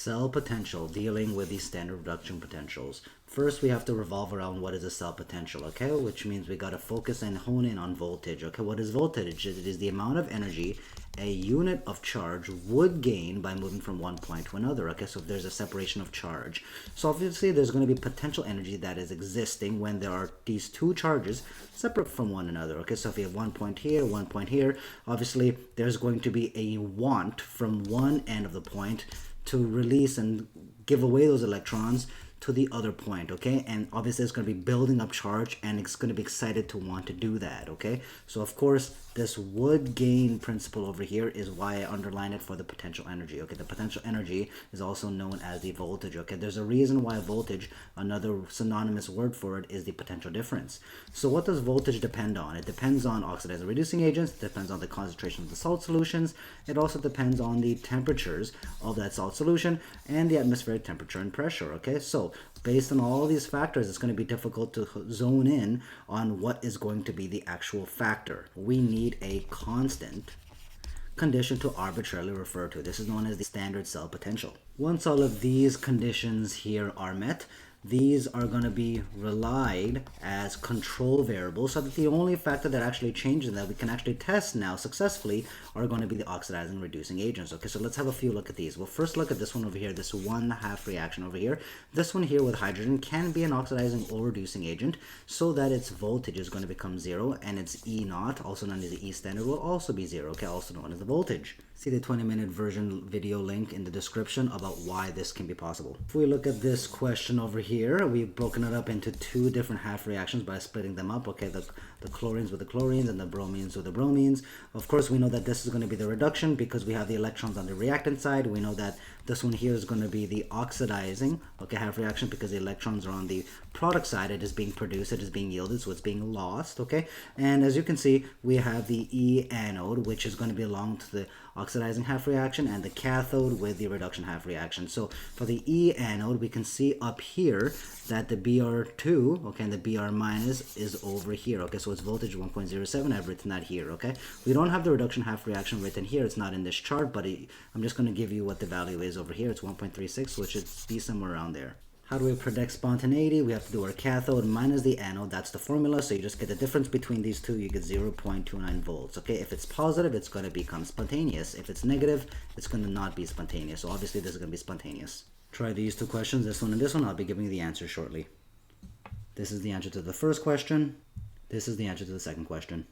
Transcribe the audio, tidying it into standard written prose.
Cell potential, dealing with these standard reduction potentials. First, we have to revolve around what is a cell potential, okay? Which means we got to focus and hone in on voltage, okay? What is voltage? It is the amount of energy a unit of charge would gain by moving from one point to another, okay? So if there's a separation of charge. So obviously, there's going to be potential energy that is existing when there are these two charges separate from one another, okay? So if you have 1 point here, obviously, there's going to be a want from one end of the point to release and give away those electrons to the other point, okay? And obviously it's going to be building up charge and it's going to be excited to want to do that, okay? So of course this would gain principle over here is why I underline it for the potential energy, okay? The potential energy is also known as the voltage, okay? There's a reason why voltage, another synonymous word for it, is the potential difference. So what does voltage depend on? It depends on oxidizing reducing agents, it depends on the concentration of the salt solutions, it also depends on the temperatures of that salt solution and the atmospheric temperature and pressure, okay? So based on all these factors, it's going to be difficult to zone in on what is going to be the actual factor. We need a constant condition to arbitrarily refer to. This is known as the standard cell potential. Once all of these conditions here are met, these are going to be relied as control variables, so that the only factor that actually changes that we can actually test now successfully are going to be the oxidizing reducing agents. Okay, so let's have a few look at these. We'll first look at this one over here, this 1/2 reaction over here. This one here with hydrogen can be an oxidizing or reducing agent, so that its voltage is going to become 0 and its E naught, also known as the E standard, will also be 0, okay, also known as the voltage. See the 20-minute version video link in the description about why this can be possible. If we look at this question over here, we've broken it up into two different half reactions by splitting them up, okay, the chlorines with the chlorines and the bromines with the bromines. Of course, we know that this is going to be the reduction because we have the electrons on the reactant side. We know that this one here is going to be the oxidizing, okay, half reaction, because the electrons are on the product side. It is being produced, it is being yielded, so it's being lost, okay? And as you can see, we have the E anode, which is going to belong to the oxidizing half reaction, and the cathode with the reduction half reaction. So for the E anode, we can see up here that the Br2, okay, and the Br minus is over here, okay, so it's voltage 1.07. I've written that here, okay. We don't have the reduction half reaction written here, it's not in this chart, but I'm just going to give you what the value is over here. It's 1.36, so it should be somewhere around there. How do we predict spontaneity? We have to do our cathode minus the anode. That's the formula. So you just get the difference between these two. You get 0.29 volts. Okay, if it's positive, it's going to become spontaneous. If it's negative, it's going to not be spontaneous. So obviously this is going to be spontaneous. Try these two questions, this one and this one. I'll be giving you the answer shortly. This is the answer to the first question. This is the answer to the second question.